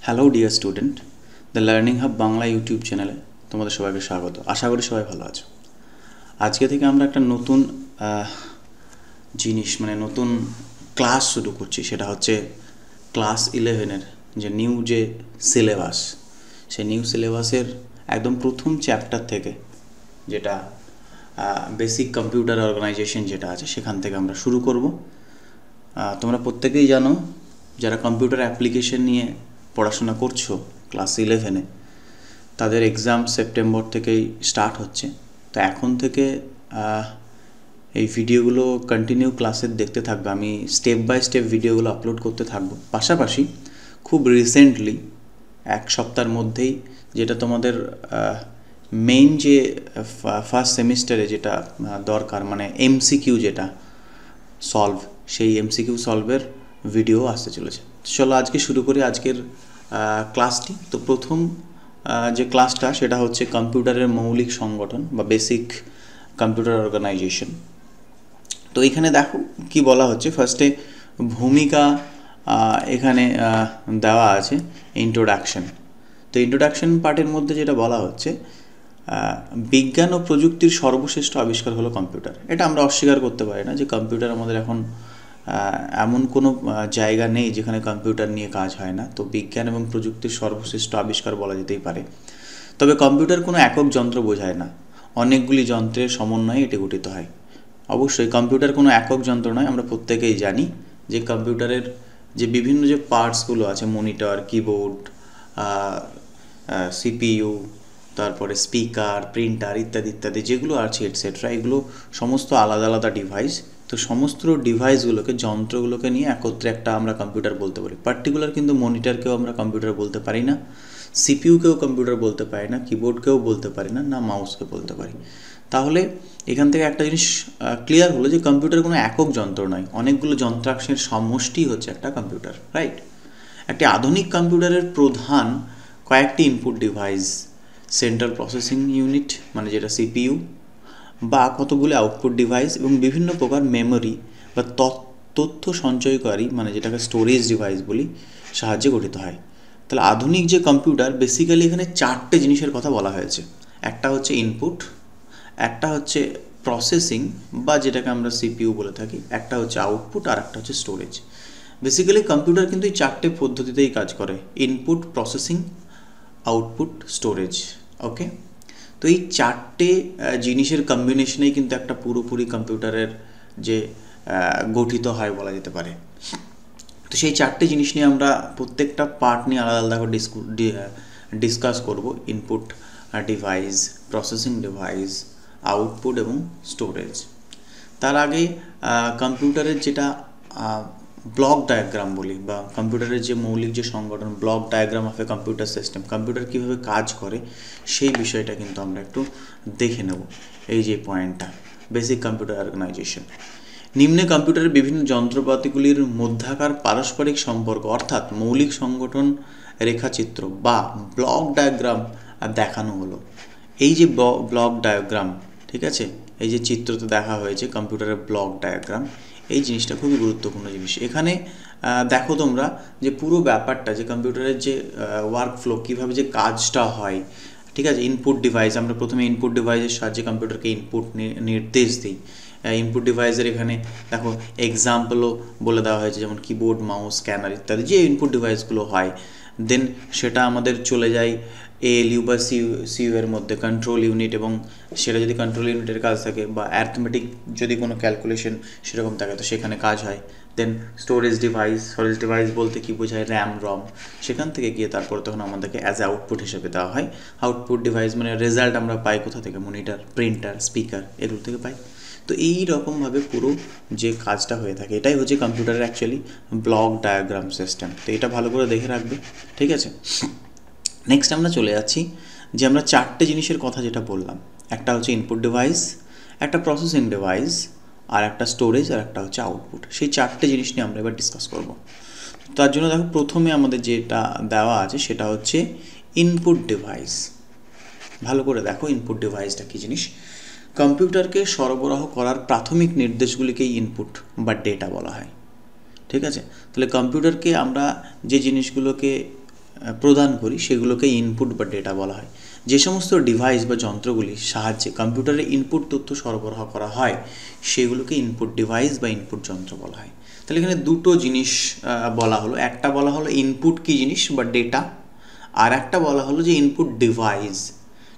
Hello dear student, the learning hub Bangla YouTube চ্যানেলে তোমাদের সবাইকে স্বাগত। আশা করি সবাই ভালো আছো। আজকে থেকে আমরা একটা নতুন জিনিস নতুন ক্লাস শুরু করছি। সেটা হচ্ছে ক্লাস 11-এর যে নিউ যে সিলেবাস, সেই নিউ সিলেবাসের একদম প্রথম চ্যাপ্টার থেকে, যেটা বেসিক কম্পিউটার অর্গানাইজেশন যেটা আছে, সেখান থেকে আমরা শুরু করব। তোমরা প্রত্যেকেই জানো, যারা কম্পিউটার অ্যাপ্লিকেশন নিয়ে পড়াশোনা করছো ক্লাস 11-এ, তাদের এক্সাম সেপ্টেম্বর থেকেই স্টার্ট হচ্ছে। তো এখন থেকে এই ভিডিওগুলো কন্টিনিউ ক্লাসের দেখতে থাকবে। আমি স্টেপ বাই স্টেপ ভিডিওগুলো আপলোড করতে থাকবো। পাশাপাশি খুব রিসেন্টলি এক সপ্তাহের মধ্যেই, যেটা তোমাদের মেইন যে ফার্স্ট সেমিস্টারে যেটা দরকার, এমসিকিউ যেটা সলভ, সেই এমসিকিউ সলভের ভিডিও আসতে চলেছে। চলো আজকে শুরু করি আজকের ক্লাসটি। তো প্রথম যে ক্লাসটা, সেটা হচ্ছে কম্পিউটারের মৌলিক সংগঠন বা বেসিক কম্পিউটার অর্গানাইজেশন। তো এখানে দেখো কি বলা হচ্ছে। ফার্স্টে ভূমিকা এখানে দেওয়া আছে, ইন্ট্রোডাকশন। তো ইন্ট্রোডাকশন পার্টের মধ্যে যেটা বলা হচ্ছে, বিজ্ঞান ও প্রযুক্তির সর্বশ্রেষ্ঠ আবিষ্কার হলো কম্পিউটার। এটা আমরা অস্বীকার করতে পারি না যে কম্পিউটার আমাদের এখন এমন কোনো জায়গা নেই যেখানে কম্পিউটার নিয়ে কাজ হয় না। তো বিজ্ঞান এবং প্রযুক্তির সর্বশ্রেষ্ঠ আবিষ্কার বলা যেতেই পারে। তবে কম্পিউটার কোনো একক যন্ত্র বোঝায় না, অনেকগুলি যন্ত্রের সমন্বয়ে এটি গঠিত হয়। অবশ্যই কম্পিউটার কোনো একক যন্ত্র নয়। আমরা প্রত্যেকেই জানি যে কম্পিউটারের যে বিভিন্ন যে পার্টসগুলো আছে, মনিটর, কিবোর্ড, সিপিইউ, তারপরে স্পিকার, প্রিন্টার ইত্যাদি ইত্যাদি যেগুলো আছে এটসেট্রা, এগুলো সমস্ত আলাদা আলাদা ডিভাইস। তো সমস্ত ডিভাইসগুলোকে, যন্ত্রগুলোকে নিয়ে একত্রে একটা আমরা কম্পিউটার বলতে পারি। পার্টিকুলার কিন্তু মনিটরকেও আমরা কম্পিউটার বলতে পারি না, সিপিইউকেও কম্পিউটার বলতে পারি না, কিবোর্ডকেও বলতে পারি না, না মাউসকে বলতে পারি। তাহলে এখান থেকে একটা জিনিস ক্লিয়ার হলো যে কম্পিউটার কোনো একক যন্ত্র নয়, অনেকগুলো যন্ত্রাংশের সমষ্টি হচ্ছে একটা কম্পিউটার, রাইট? একটি আধুনিক কম্পিউটারের প্রধান কয়েকটি input device, central processing unit যেটা সিপিইউ, বা কতগুলো আউটপুট ডিভাইস এবং বিভিন্ন প্রকার মেমোরি বা তথ্য সঞ্চয়কারী যেটাকে স্টোরেজ ডিভাইস বলি, সাহায্যে গঠিত হয়। তাহলে আধুনিক যে কম্পিউটার, বেসিক্যালি এখানে চারটে জিনিসের কথা বলা হয়েছে। একটা হচ্ছে ইনপুট, একটা হচ্ছে প্রসেসিং বা যেটাকে আমরা সিপিইউ বলে থাকি, একটা হচ্ছে আউটপুট, আর একটা হচ্ছে স্টোরেজ। বেসিক্যালি কম্পিউটার কিন্তু এই চারটে পদ্ধতিতেই কাজ করে: ইনপুট, প্রসেসিং, আউটপুট, স্টোরেজ। ওকে, তো এই চারটে জিনিসের কম্বিনেশনেই কিন্তু একটা পুরোপুরি কম্পিউটারের যে গঠিত হয় বলা যেতে পারে। তো সেই চারটে জিনিস নিয়ে আমরা প্রত্যেকটা পার্ট নিয়ে আলাদা আলাদা করে ডিসকাস করব: input device, processing device, output এবং স্টোরেজ। তার আগে কম্পিউটারের যেটা ব্লক ডায়াগ্রাম বলি, বা কম্পিউটারের যে মৌলিক যে সংগঠন, block diagram of a computer system, computer কীভাবে কাজ করে সেই বিষয়টা কিন্তু আমরা একটু দেখে নেব। এই যে পয়েন্টটা, বেসিক কম্পিউটার অর্গানাইজেশন। নিম্নে কম্পিউটারের বিভিন্ন যন্ত্রপাতিগুলির মধ্যাকার পারস্পরিক সম্পর্ক অর্থাৎ মৌলিক সংগঠন রেখাচিত্র বা ব্লক ডায়াগ্রাম দেখানো হলো। এই যে ব্লক ডায়াগ্রাম, ঠিক আছে, এই যে চিত্রতে দেখা হয়েছে কম্পিউটারের ব্লক ডায়াগ্রাম, এই জিনিসটা খুবই গুরুত্বপূর্ণ জিনিস। এখানে দেখো তোমরা যে পুরো ব্যাপারটা, যে কম্পিউটারের যে ওয়ার্ক ফ্লো, কীভাবে যে কাজটা হয়, ঠিক আছে। ইনপুট ডিভাইস, আমরা প্রথমে ইনপুট ডিভাইসের সাহায্যে কম্পিউটারকে ইনপুট নির্দেশ দিই। ইনপুট ডিভাইসের এখানে দেখো এক্সাম্পলও বলে দেওয়া হয়েছে, যেমন কিবোর্ড, মাউস, স্ক্যানার ইত্যাদি যে ইনপুট ডিভাইসগুলো হয়। দেন সেটা আমাদের চলে যায় এএলইউ বা সিইউ এর মধ্যে, কন্ট্রোল ইউনিট, এবং সেটা যদি কন্ট্রোল ইউনিটের কাজ থাকে বা অ্যারিথমেটিক যদি কোনো ক্যালকুলেশন সেরকম থাকে, তো সেখানে কাজ হয়। দেন স্টোরেজ ডিভাইস বলতে কি বোঝায়, র্যাম, রম, সেখান থেকে গিয়ে তারপর তখন আমাদেরকে অ্যাজ আউটপুট হিসেবে দেওয়া হয়। আউটপুট ডিভাইস রেজাল্ট আমরা পাই কোথা থেকে, মনিটর, প্রিন্টার, স্পিকার, এগুলো থেকে পাই। তো এই রকমভাবে পুরো যে কাজটা হয়ে থাকে, এটাই হচ্ছে কম্পিউটারের অ্যাকচুয়ালি ব্লক ডায়াগ্রাম সিস্টেম। তো এটা ভালো করে দেখে রাখবে, ঠিক আছে। নেক্সট আমরা চলে যাচ্ছি যে আমরা চারটে জিনিসের কথা যেটা বললাম, একটা হচ্ছে ইনপুট ডিভাইস, একটা প্রসেসিং ডিভাইস, আর একটা স্টোরেজ, আর একটা হচ্ছে আউটপুট। সেই চারটে জিনিস নিয়ে আমরা এবার ডিসকাস করব। তার জন্য দেখো প্রথমে আমাদের যেটা দেওয়া আছে সেটা হচ্ছে ইনপুট ডিভাইস। ভালো করে দেখো ইনপুট ডিভাইসটা কী জিনিস। কম্পিউটারকে সরবরাহ করার প্রাথমিক নির্দেশগুলিকেই ইনপুট বা ডেটা বলা হয়, ঠিক আছে। তাহলে কম্পিউটারকে আমরা যে জিনিসগুলোকে প্রদান করি সেগুলোকে ইনপুট বা ডেটা বলা হয়। যে সমস্ত ডিভাইস বা যন্ত্রগুলির সাহায্যে কম্পিউটারে ইনপুট তথ্য সরবরাহ করা হয় সেগুলোকে ইনপুট ডিভাইস বা ইনপুট যন্ত্র বলা হয়। তাহলে এখানে দুটো জিনিস বলা হলো, একটা বলা হলো ইনপুট কী জিনিস বা ডেটা, আর একটা বলা হলো যে ইনপুট ডিভাইস।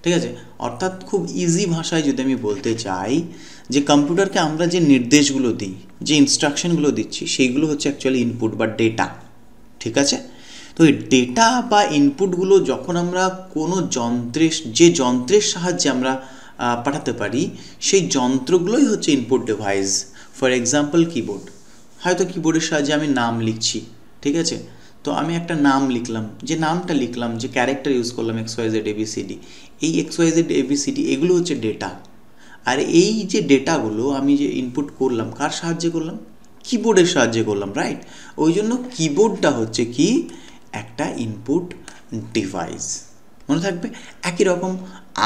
ঠিক আছে, অর্থাৎ খুব ইজি ভাষায় যদি আমি বলতে চাই যে কম্পিউটারকে আমরা যে নির্দেশগুলো দিই, যে ইনস্ট্রাকশনগুলো দিচ্ছি সেইগুলো হচ্ছে অ্যাকচুয়ালি ইনপুট বা ডেটা। ঠিক আছে, তো এই ডেটা বা ইনপুটগুলো যখন আমরা কোনো যন্ত্রের সাহায্যে আমরা পাঠাতে পারি সেই যন্ত্রগুলোই হচ্ছে input device. For example keyboard, হয়তো কিবোর্ডের সাহায্যে আমি নাম লিখছি। ঠিক আছে, তো আমি একটা নাম লিখলাম, যে নামটা লিখলাম, যে ক্যারেক্টার ইউজ করলাম XYZ ABCD, এই XYZ ABCD এগুলো হচ্ছে ডেটা। আর এই যে ডেটাগুলো আমি যে ইনপুট করলাম কার সাহায্যে করলাম? কিবোর্ডের সাহায্যে করলাম, রাইট? ওই জন্য কিবোর্ডটা হচ্ছে কি একটা ইনপুট ডিভাইস, মনে থাকবে। একই রকম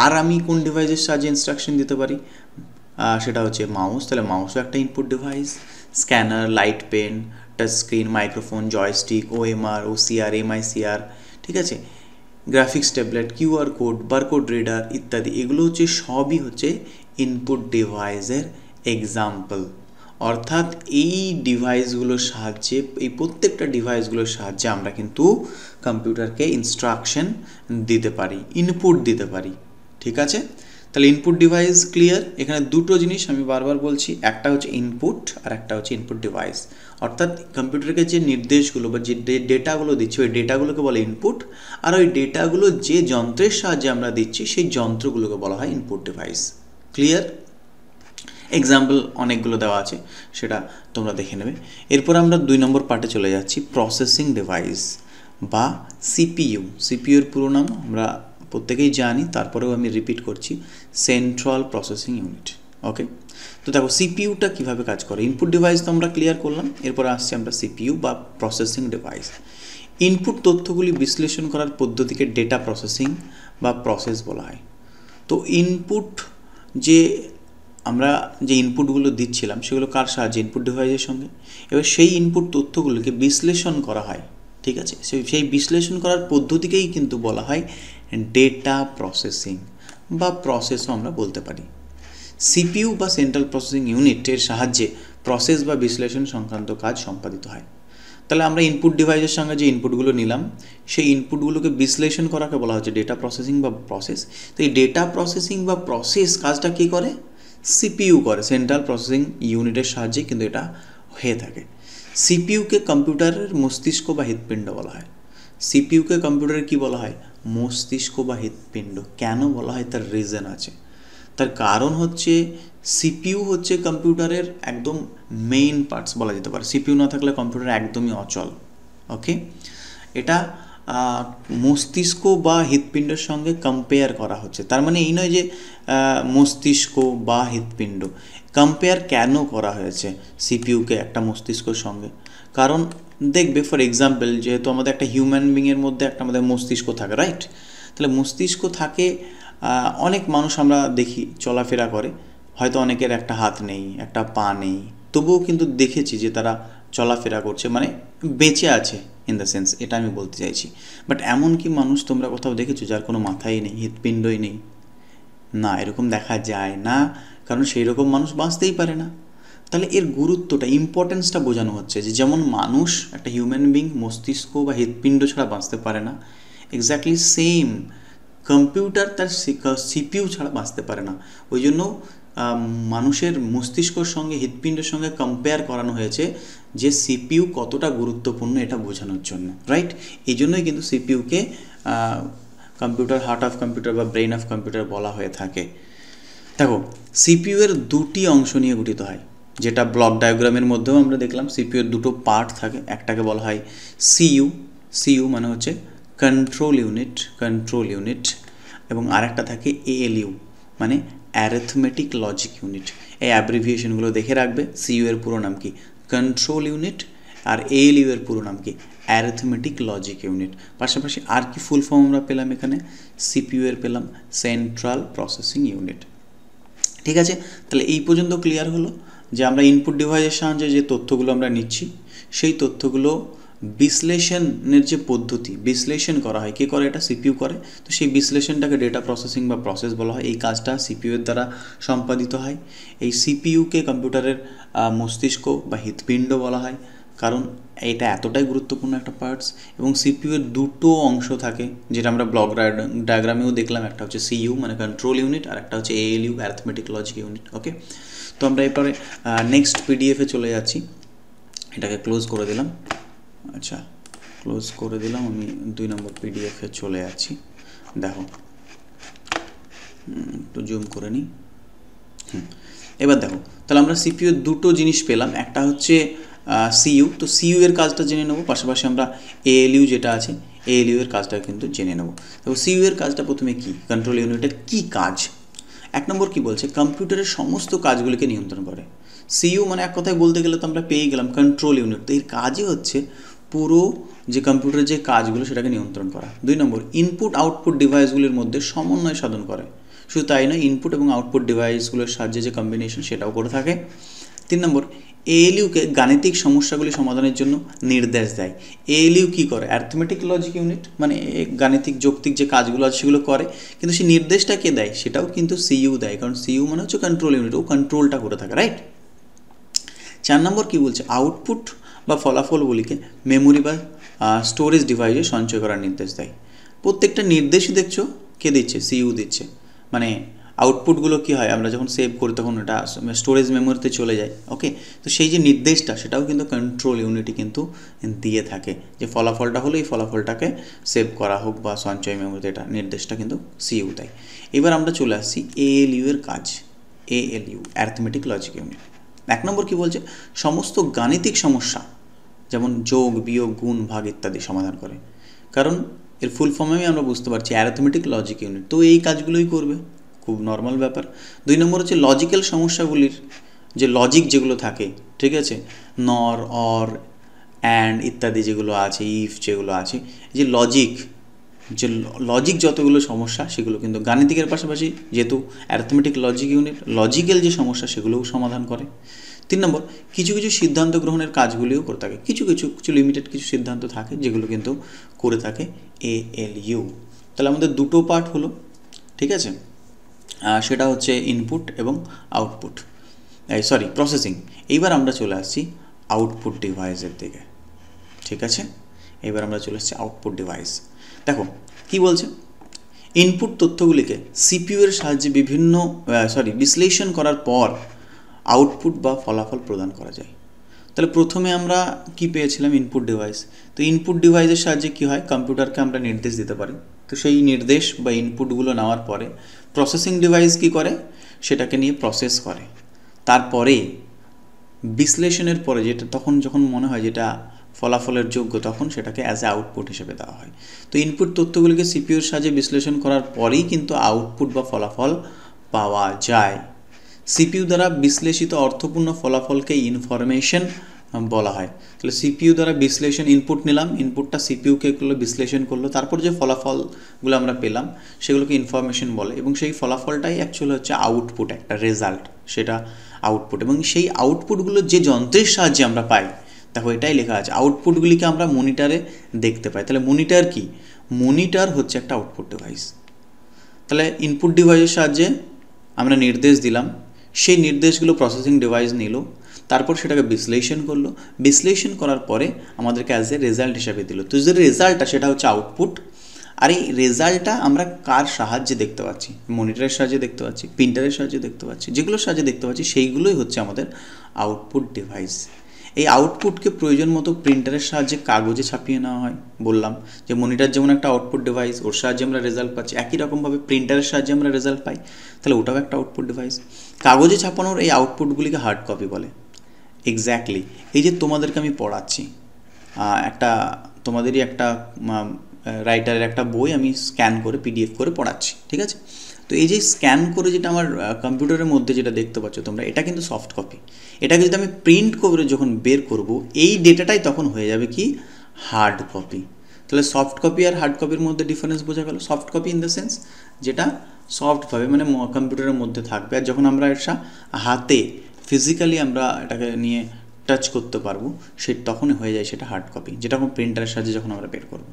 আর আমি কোন ডিভাইসের সাহায্যে ইনস্ট্রাকশন দিতে পারি? সেটা হচ্ছে মাউস, তাহলে মাউসও একটা input device. Scanner, light pen, touch screen, microphone, joystick, OMR, OCR, MICR, ঠিক আছে, graphics tablet, QR code, barcode reader ইত্যাদি, এগুলো হচ্ছে সবই হচ্ছে ইনপুট ডিভাইসের এক্সাম্পল। অর্থাৎ এই ডিভাইসগুলোর সাহায্যে, এই প্রত্যেকটা ডিভাইসগুলোর সাহায্যে আমরা কিন্তু কম্পিউটারকে ইনস্ট্রাকশন দিতে পারি, ইনপুট দিতে পারি। ঠিক আছে, তাহলে ইনপুট ডিভাইস ক্লিয়ার। এখানে দুটো জিনিস আমি বারবার বলছি, একটা হচ্ছে ইনপুট আর একটা হচ্ছে ইনপুট ডিভাইস। অর্থাৎ কম্পিউটারকে যে নির্দেশগুলো বা যে ডেটাগুলো দিচ্ছি ওই ডেটাগুলোকে বলে ইনপুট, আর ওই ডেটাগুলো যে যন্ত্রের সাহায্যে আমরা দিচ্ছি সেই যন্ত্রগুলোকে বলা হয় ইনপুট ডিভাইস। ক্লিয়ার? এক্সাম্পল অনেকগুলো দেওয়া আছে, সেটা তোমরা দেখে নেবে। এরপর আমরা 2 নম্বর পার্টে চলে যাচ্ছি, প্রসেসিং ডিভাইস বা CPU। সিপিইউর পুরো নাম আমরা প্রত্যেকেই জানি, তারপরেও আমি রিপিট করছি, সেন্ট্রাল প্রসেসিং ইউনিট। ওকে, তো দেখো সিপিইউটা কীভাবে কাজ করে। ইনপুট ডিভাইস তো আমরা ক্লিয়ার করলাম, এরপর আসছি আমরা সিপিইউ বা প্রসেসিং ডিভাইস। ইনপুট তথ্যগুলি বিশ্লেষণ করার পদ্ধতিকে ডেটা প্রসেসিং বা প্রসেস বলা হয়। তো ইনপুট যে আমরা যে ইনপুটগুলো দিচ্ছিলাম সেগুলো কার সাহায্যে? ইনপুট ডিভাইসের সঙ্গে। এবার সেই ইনপুট তথ্যগুলোকে বিশ্লেষণ করা হয়। ঠিক আছে, সেই বিশ্লেষণ করার পদ্ধতিকেই কিন্তু বলা হয় ডেটা প্রসেসিং বা প্রসেসও আমরা বলতে পারি। সিপিইউ বা সেন্ট্রাল প্রসেসিং ইউনিটের সাহায্যে প্রসেস বা বিশ্লেষণ সংক্রান্ত কাজ সম্পাদিত হয়। তাহলে আমরা ইনপুট ডিভাইসের সঙ্গে যে ইনপুটগুলো নিলাম সেই ইনপুটগুলোকে বিশ্লেষণ করাকে বলা হচ্ছে ডেটা প্রসেসিং বা প্রসেস। তো এই ডেটা প্রসেসিং বা প্রসেস কাজটা কী করে? সিপিইউ করে, সেন্ট্রাল প্রসেসিং ইউনিটের সাহায্যে কিন্তু এটা হয়ে থাকে। সিপিইউকে কম্পিউটারের মস্তিষ্ক বা হৃৎপিণ্ড বলা হয়। সিপিইউকে কম্পিউটারের কি বলা হয়? মস্তিষ্ক বা হৃৎপিণ্ড। কেন বলা হয় তার রিজন আছে। তার কারণ হচ্ছে সিপিইউ হচ্ছে কম্পিউটারের একদম মেইন পার্টস বলা যেতে পারে। সিপিইউ না থাকলে কম্পিউটার একদমই অচল। ওকে, এটা মস্তিষ্ক বা হৃৎপিণ্ডের সঙ্গে কম্পেয়ার করা হচ্ছে। তার মানে এই নয় যে মস্তিষ্ক বা হৃৎপিণ্ড। কম্পেয়ার কেন করা হয়েছে সিপিইউকে একটা মস্তিষ্কর সঙ্গে? কারণ দেখবে, ফর এক্সাম্পল, যেহেতু আমাদের একটা হিউম্যান বিংয়ের মধ্যে একটা আমাদের মস্তিষ্ক থাকে, রাইট? তাহলে মস্তিষ্ক থাকে, অনেক মানুষ আমরা দেখি চলাফেরা করে, হয়তো অনেকের একটা হাত নেই, একটা পা নেই, তবুও কিন্তু দেখেছি যে তারা চলাফেরা করছে, মানে বেঁচে আছে ইন দ্য সেন্স, এটা আমি বলতে চাইছি। বাট এমন কি মানুষ তোমরা কোথাও দেখেছো যার কোনো মাথাই নেই, হৃৎপিণ্ডই নেই? না, এরকম দেখা যায় না, কারণ সেই রকম মানুষ বাঁচতেই পারে না। তাহলে এর গুরুত্বটা, ইম্পর্টেন্সটা বোঝানো হচ্ছে যে যেমন মানুষ একটা হিউম্যান বিং মস্তিষ্ক বা হৃৎপিণ্ড ছাড়া বাঁচতে পারে না, এক্স্যাক্টলি সেম কম্পিউটার তার সিপিইউ ছাড়া বাঁচতে পারে না। ওই জন্য মানুষের মস্তিষ্কর সঙ্গে হৃৎপিণ্ডের সঙ্গে কম্পেয়ার করানো হয়েছে যে সিপিইউ কতটা গুরুত্বপূর্ণ এটা বোঝানোর জন্য, রাইট? এই জন্যই কিন্তু সিপিইউকে কম্পিউটার হার্ট অফ কম্পিউটার বা ব্রেন অফ কম্পিউটার বলা হয়ে থাকে। দেখো, সিপিইউ এর দুটি অংশ নিয়ে গঠিত হয়, যেটা ব্লক ডায়াগ্রামের মধ্যেও আমরা দেখলাম। সিপিইউর দুটো পার্ট থাকে, একটাকে বলা হয় সিইউ মানে হচ্ছে কন্ট্রোল ইউনিট, এবং আরেকটা থাকে ALU মানে অ্যারিথমেটিক লজিক ইউনিট। এই অ্যাব্রিভিয়েশনগুলো দেখে রাখবে। সিইউ এর পুরো নাম কি? Control unit. আর ALU এর পুরো নাম কি? Arithmetic logic unit. পাশাপাশি আর কি ফুল ফর্ম আমরা পেলাম এখানে? সিপিইউ এর পেলাম সেন্ট্রাল প্রসেসিং ইউনিট। ঠিক আছে, তাহলে এই পর্যন্ত ক্লিয়ার হলো যে আমরা ইনপুট ডিভাইসের সাহায্যে যে তথ্যগুলো আমরা নিচ্ছি সেই তথ্যগুলো বিশ্লেষণের যে পদ্ধতি, বিশ্লেষণ করা হয়, কে করে? এটা সিপিইউ করে। তো সেই বিশ্লেষণটাকে ডেটা প্রসেসিং বা প্রসেস বলা হয়। এই কাজটা সিপিইউ এর দ্বারা সম্পাদিত হয়। এই সিপিইউকে কম্পিউটারের মস্তিষ্ক বা হৃৎপিণ্ড বলা হয়, কারণ এটা এতটাই গুরুত্বপূর্ণ একটা পার্টস। এবং সিপিইউ এর দুটো অংশ থাকে, যেটা আমরা ব্লক ডায়াগ্রামেও দেখলাম। একটা হচ্ছে সিইউ মানে কন্ট্রোল ইউনিট, আর একটা হচ্ছে এএলইউ অ্যারিথমেটিক লজিক ইউনিট। ওকে, তো আমরা এরপরে নেক্সট পিডিএফে চলে যাচ্ছি। এটাকে ক্লোজ করে দিলাম। আচ্ছা, ক্লোজ করে দিলাম। আমি 2 নম্বর পিডিএফে চলে যাচ্ছি। দেখো, একটু জুম করে নিই। এবার দেখো, তাহলে আমরা সিপিইউ দুটো জিনিস পেলাম। একটা হচ্ছে সিইউ, তো সিইউ এর কাজটা জেনে নেব, পাশাপাশি আমরা এএলইউ যেটা আছে এএলইউ এর কাজটা কিন্তু জেনে নেব। তো সিইউ এর কাজটা প্রথমে কি, কন্ট্রোল ইউনিটের কি কাজ? 1 নম্বর কি বলছে, কম্পিউটারের সমস্ত কাজগুলিকে নিয়ন্ত্রণ করে। সিইউ মানে এক কথায় বলতে গেলে তো আমরা পেয়ে গেলাম কন্ট্রোল ইউনিট। তো এর কাজই হচ্ছে পুরো যে কম্পিউটারের যে কাজগুলো সেটাকে নিয়ন্ত্রণ করা। 2 নম্বর, ইনপুট আউটপুট ডিভাইসগুলির মধ্যে সমন্বয় সাধন করে। শুধু তাই নয়, ইনপুট এবং আউটপুট ডিভাইসগুলোর সাহায্যে যে কম্বিনেশন সেটাও করে থাকে। 3 নম্বর, এএলইউকে গাণিতিক সমস্যাগুলি সমাধানের জন্য নির্দেশ দেয়। এএলইউ কী করে? অ্যারিথমেটিক লজিক ইউনিট, মানে গাণিতিক যৌক্তিক যে কাজগুলো আছে সেগুলো করে, কিন্তু সেই নির্দেশটা কে দেয়? সেটাও কিন্তু সিইউ দেয়, কারণ সিইউ মানে হচ্ছে কন্ট্রোল ইউনিট, ও কন্ট্রোলটা করে থাকে, রাইট? 4 নম্বর কী বলছে, আউটপুট বা ফলাফলগুলিকে মেমোরি বা স্টোরেজ ডিভাইসে সঞ্চয় করার নির্দেশ দেয়। প্রত্যেকটা নির্দেশই দেখছো কে দিচ্ছে? সিইউ দিচ্ছে। মানে আউটপুটগুলো কী হয়, আমরা যখন সেভ করি তখন এটা স্টোরেজ মেমোরিতে চলে যায়। ওকে, তো সেই যে নির্দেশটা সেটাও কিন্তু কন্ট্রোল ইউনিটই কিন্তু দিয়ে থাকে, যে ফলাফলটা হলো এই ফলাফলটাকে সেভ করা হোক বা সঞ্চয় মেমোরিতে, এটা নির্দেশটা কিন্তু সিইউ দেয়। এবার আমরা চলে আসছি এএলইউ এর কাজ। ALU arithmetic logic unit. 1 নম্বর কী বলছে, সমস্ত গাণিতিক সমস্যা যেমন যোগ, বিয়োগ, গুণ, ভাগ ইত্যাদি সমাধান করে। কারণ এর ফুল ফর্মে আমরা বুঝতে পারছি অ্যারিথমেটিক লজিক ইউনিট, তো এই কাজগুলোই করবে, খুব নর্মাল ব্যাপার। 2 নম্বর হচ্ছে লজিক্যাল সমস্যাগুলির যে লজিক যেগুলো থাকে, ঠিক আছে, নর, অর, অ্যান্ড ইত্যাদি যেগুলো আছে, ইফ যেগুলো আছে, যে লজিক যতগুলো সমস্যা সেগুলো কিন্তু গাণিতিকের পাশাপাশি, যেহেতু অ্যারিথমেটিক লজিক ইউনিট, লজিক্যাল যে সমস্যা সেগুলোও সমাধান করে। 3 নম্বর, কিছু কিছু সিদ্ধান্ত গ্রহণের কাজগুলিও করে থাকে। কিছু লিমিটেড কিছু সিদ্ধান্ত থাকে যেগুলো কিন্তু করে থাকে এএলইউ। তাহলে আমাদের দুটো পার্ট হলো, ঠিক আছে, সেটা হচ্ছে ইনপুট এবং আউটপুট, প্রসেসিং। এইবার আমরা চলে আসছি আউটপুট ডিভাইসের দিকে, ঠিক আছে। এবার আমরা চলে আসছি আউটপুট ডিভাইস। দেখো কি বলছে, ইনপুট তথ্যগুলিকে সিপিইউ এর সাহায্যে বিশ্লেষণ করার পর আউটপুট বা ফলাফল প্রদান করা যায়। তাহলে প্রথমে আমরা কি পেয়েছিলাম, ইনপুট ডিভাইস। তো ইনপুট ডিভাইসের সাহায্যে কি হয়, কম্পিউটারকে আমরা নির্দেশ দিতে পারি। তো সেই নির্দেশ বা ইনপুটগুলো নেওয়ার পরে প্রসেসিং ডিভাইস কি করে, সেটাকে নিয়ে প্রসেস করে। তারপরে বিশ্লেষণের পরে যেটা তখন যখন মনে হয় যেটা ফলাফলের যোগ্য, তখন সেটাকে অ্যাজ এ আউটপুট হিসেবে দেওয়া হয়। তো ইনপুট তথ্যগুলিকে সিপিইউর সাহায্যে বিশ্লেষণ করার পরেই কিন্তু আউটপুট বা ফলাফল পাওয়া যায়। সিপিইউ দ্বারা বিশ্লেষিত অর্থপূর্ণ ফলাফলকে ইনফরমেশন বলা হয়। তাহলে সিপিইউ দ্বারা বিশ্লেষণ, ইনপুট নিলাম, ইনপুটটা সিপিইউকে করলো, বিশ্লেষণ করলো, তারপর যে ফলাফলগুলো আমরা পেলাম সেগুলোকে ইনফরমেশন বলে, এবং সেই ফলাফলটাই অ্যাকচুয়ালি হচ্ছে আউটপুট, একটা রেজাল্ট, সেটা আউটপুট। এবং সেই আউটপুটগুলো যে যন্ত্রের সাহায্যে আমরা পাই, দেখো এটাই লেখা আছে, আউটপুটগুলিকে আমরা মনিটরে দেখতে পাই। তাহলে মনিটর কি, মনিটর হচ্ছে একটা আউটপুট ডিভাইস। তাহলে ইনপুট ডিভাইসের সাহায্যে আমরা নির্দেশ দিলাম, সেই নির্দেশগুলো প্রসেসিং ডিভাইস নিল, তারপর সেটাকে বিশ্লেষণ করলো, বিশ্লেষণ করার পরে আমাদেরকে অ্যাজ এ রেজাল্ট হিসাবে দিল। তো যে রেজাল্টটা সেটা হচ্ছে আউটপুট। আর এই রেজাল্টটা আমরা কার সাহায্যে দেখতে পাচ্ছি, মনিটরের সাহায্যে দেখতে পাচ্ছি, প্রিন্টারের সাহায্যে দেখতে পাচ্ছি, যেগুলোর সাহায্যে দেখতে পাচ্ছি সেইগুলোই হচ্ছে আমাদের আউটপুট ডিভাইস। এই আউটপুটকে প্রয়োজন মতো প্রিন্টারের সাহায্যে কাগজে ছাপিয়ে নেওয়া হয়। বললাম যে মনিটর যেমন একটা আউটপুট ডিভাইস, ওর সাহায্যে আমরা রেজাল্ট পাচ্ছি, একই রকমভাবে প্রিন্টারের সাহায্যে আমরা রেজাল্ট পাই, তাহলে ওটাও একটা আউটপুট ডিভাইস। কাগজে ছাপানোর এই আউটপুটগুলিকে হার্ড কপি বলে। এক্স্যাক্টলি, এই যে তোমাদেরকে আমি পড়াচ্ছি, তোমাদেরই একটা রাইটারের একটা বই আমি স্ক্যান করে পিডিএফ করে পড়াচ্ছি, ঠিক আছে। তো এই যে স্ক্যান করে যেটা আমার কম্পিউটারের মধ্যে যেটা দেখতে পাচ্ছ তোমরা, এটা কিন্তু সফট কপি। এটাকে যদি আমি প্রিন্ট করে যখন বের করব, এই ডেটাটাই তখন হয়ে যাবে কি, হার্ড কপি। তাহলে সফট কপি আর হার্ড কপির মধ্যে ডিফারেন্স বোঝা গেল। Soft copy in the sense যেটা সফটভাবে মানে কম্পিউটারের মধ্যে থাকবে, আর যখন আমরা এটা হাতে ফিজিক্যালি আমরা এটাকে নিয়ে টাচ করতে পারবো, সে তখনই হয়ে যায় সেটা হার্ড কপি, যেটা কোনো প্রিন্টারের সাহায্যে যখন আমরা বের করব।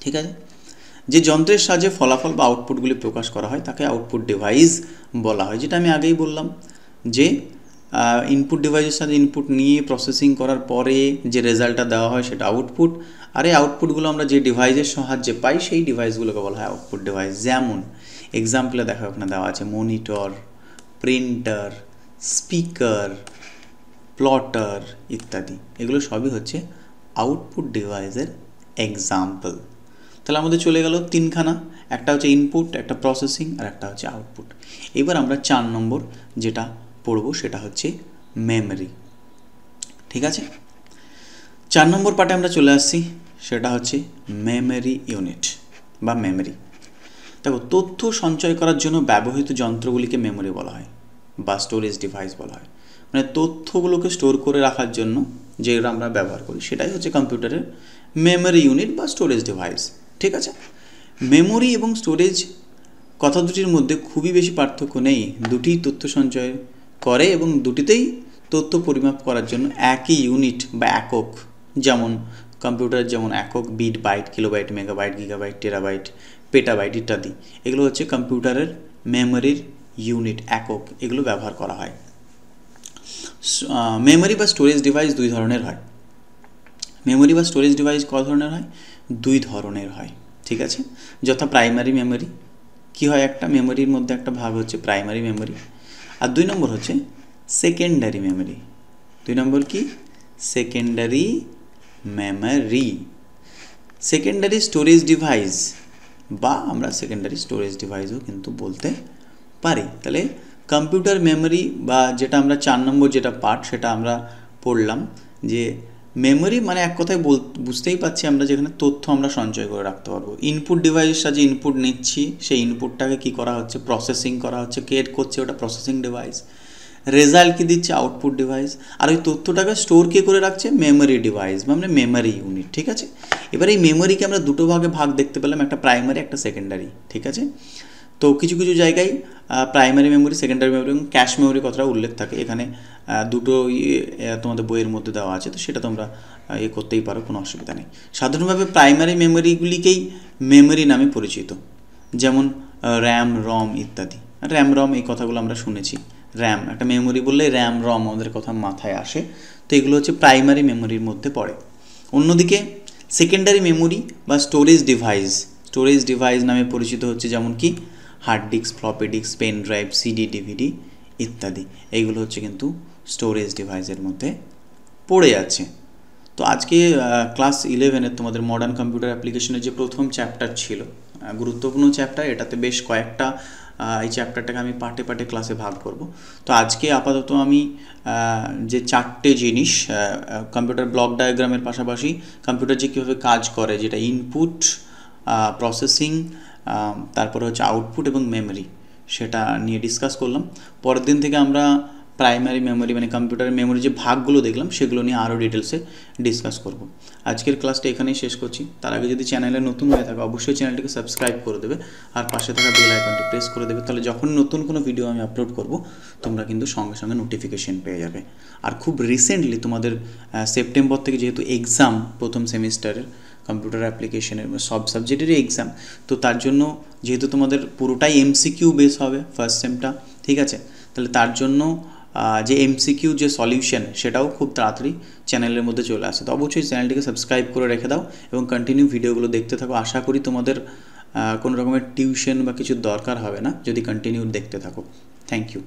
ঠিক আছে, যে যন্ত্রের সাহায্যে ফলাফল বা আউটপুটগুলি প্রকাশ করা হয় তাকে আউটপুট ডিভাইস বলা হয়। যেটা আমি আগেই বললাম যে ইনপুট ডিভাইসের সাথে ইনপুট নিয়ে প্রসেসিং করার পরে যে রেজাল্টটা দেওয়া হয় সেটা আউটপুট, আর এই আউটপুটগুলো আমরা যে ডিভাইসের সাহায্যে পাই সেই ডিভাইসগুলোকে বলা হয় আউটপুট ডিভাইস। যেমন এক্সাম্পলে দেখা ওখানে দেওয়া আছে মনিটর, প্রিন্টার, স্পিকার, প্লটার ইত্যাদি, এগুলো সবই হচ্ছে আউটপুট ডিভাইসের এক্সাম্পল। তাহলে আমাদের চলে গেল তিনখানা, একটা হচ্ছে ইনপুট, একটা প্রসেসিং, আর একটা হচ্ছে আউটপুট। এবার আমরা 4 নম্বর যেটা পড়ব সেটা হচ্ছে মেমরি। ঠিক আছে, 4 নম্বর পার্টে আমরা চলে আসছি, সেটা হচ্ছে মেমরি ইউনিট বা মেমরি। দেখো, তথ্য সঞ্চয় করার জন্য ব্যবহৃত যন্ত্রগুলিকে মেমরি বলা হয় বা স্টোরেজ ডিভাইস বলা হয়। মানে তথ্যগুলোকে স্টোর করে রাখার জন্য যেগুলো আমরা ব্যবহার করি সেটাই হচ্ছে কম্পিউটারের মেমরি ইউনিট বা স্টোরেজ ডিভাইস। ঠিক আছে, মেমোরি এবং স্টোরেজ কথা দুটির মধ্যে খুবই বেশি পার্থক্য নেই, দুটিই তথ্য সঞ্চয় করে এবং দুটিতেই তথ্য পরিমাপ করার জন্য একই ইউনিট বা একক, যেমন কম্পিউটারের যেমন একক bit, byte, kilobyte, megabyte, gigabyte, terabyte, petabyte ইত্যাদি, এগুলো হচ্ছে কম্পিউটারের মেমোরির ইউনিট, একক, এগুলো ব্যবহার করা হয়। মেমোরি বা স্টোরেজ ডিভাইস দুই ধরনের হয়। মেমোরি বা স্টোরেজ ডিভাইস কত ধরনের হয়? দুই ধরনের হয়। ঠিক আছে, যথা প্রাইমারি মেমোরি, কি হয়, একটা মেমোরির মধ্যে একটা ভাগ হচ্ছে প্রাইমারি মেমোরি, আর 2 নম্বর হচ্ছে সেকেন্ডারি মেমোরি। 2 নম্বর কি? Secondary memory. Secondary storage device বা আমরা সেকেন্ডারি স্টোরেজ ডিভাইসও কিন্তু বলতে পারি। তাহলে কম্পিউটার মেমোরি বা যেটা আমরা 4 নম্বর যেটা পার্ট সেটা আমরা পড়লাম, যে মেমোরি মানে এক কথায় বুঝতেই পারছি আমরা যেখানে তথ্য আমরা সঞ্চয় করে রাখতে পারবো। ইনপুট ডিভাইসের সাহায্যে ইনপুট নিচ্ছি, সেই ইনপুটটাকে কি করা হচ্ছে, প্রসেসিং করা হচ্ছে, কে করছে ওটা প্রসেসিং ডিভাইস, রেজাল্ট কি দিচ্ছে আউটপুট ডিভাইস, আর ওই তথ্যটাকে স্টোর কে করে রাখছে মেমোরি ডিভাইস বা মানে মেমোরি ইউনিট। ঠিক আছে, এবার এই মেমোরিকে আমরা দুটো ভাগ দেখতে পেলাম, একটা প্রাইমারি একটা সেকেন্ডারি। ঠিক আছে, তো কিছু কিছু জায়গায় প্রাইমারি মেমোরি, সেকেন্ডারি মেমোরি এবং ক্যাশ মেমোরি কথাটা উল্লেখ থাকে, এখানে দুটো তোমাদের বইয়ের মধ্যে দেওয়া আছে, তো সেটা তোমরা করতেই পারো, কোনো অসুবিধা নেই। সাধারণভাবে প্রাইমারি মেমোরিগুলিকেই মেমোরি নামে পরিচিত, যেমন র্যাম, রম ইত্যাদি। র্যাম, রম এই কথাগুলো আমরা শুনেছি। র্যাম, একটা মেমোরি বললে র্যাম, রম আমাদের কথা মাথায় আসে, তো এগুলো হচ্ছে প্রাইমারি মেমোরির মধ্যে পড়ে। অন্যদিকে সেকেন্ডারি মেমোরি বা স্টোরেজ ডিভাইস নামে পরিচিত হচ্ছে যেমন কি hard disk, floppy disk, pen drive, CD, DVD ইত্যাদি, এইগুলো হচ্ছে কিন্তু স্টোরেজ ডিভাইসের মধ্যে পড়ে আছে। তো আজকে ক্লাস 11-এর তোমাদের মডার্ন কম্পিউটার অ্যাপ্লিকেশনের যে প্রথম চ্যাপ্টার ছিল, গুরুত্বপূর্ণ চ্যাপ্টার, এটাতে বেশ কয়েকটা, এই চ্যাপ্টারটাকে আমি পার্টে ক্লাসে ভাগ করব। তো আজকে আপাতত আমি যে 4টে জিনিস, কম্পিউটার ব্লক ডায়াগ্রামের পাশাপাশি কম্পিউটার যে কীভাবে কাজ করে, যেটা ইনপুট, প্রসেসিং, তারপরে হচ্ছে আউটপুট এবং মেমোরি, সেটা নিয়ে ডিসকাস করলাম। পরের দিন থেকে আমরা প্রাইমারি মেমোরি মানে কম্পিউটারের মেমোরি যে ভাগগুলো দেখলাম সেগুলো নিয়ে আরও ডিটেলসে ডিসকাস করব। আজকের ক্লাসটা এখানেই শেষ করছি। তার আগে যদি চ্যানেলে নতুন হয়ে থাকে অবশ্যই চ্যানেলটিকে সাবস্ক্রাইব করে দেবে আর পাশে থাকা বেল আইকনটি প্রেস করে দেবে, তাহলে যখন নতুন কোনো ভিডিও আমি আপলোড করব তোমরা কিন্তু সঙ্গে সঙ্গে নোটিফিকেশন পেয়ে যাবে। আর খুব রিসেন্টলি তোমাদের সেপ্টেম্বর থেকে যেহেতু এক্সাম, প্রথম সেমিস্টারের কম্পিউটার অ্যাপ্লিকেশনের সব সাবজেক্টেরই এক্সাম, তো তার জন্য যেহেতু তোমাদের পুরোটাই এমসিকিউ বেস হবে ফার্স্ট সেমটা, ঠিক আছে, তাহলে তার জন্য যে এমসিকিউ যে সলিউশন সেটাও খুব তাড়াতাড়ি চ্যানেলের মধ্যে চলে আসে। তো অবশ্যই চ্যানেলটিকে সাবস্ক্রাইব করে রেখে দাও এবং কন্টিনিউ ভিডিওগুলো দেখতে থাকো। আশা করি তোমাদের কোনো রকমের টিউশন বা কিছুর দরকার হবে না যদি কন্টিনিউ দেখতে থাকো। Thank you.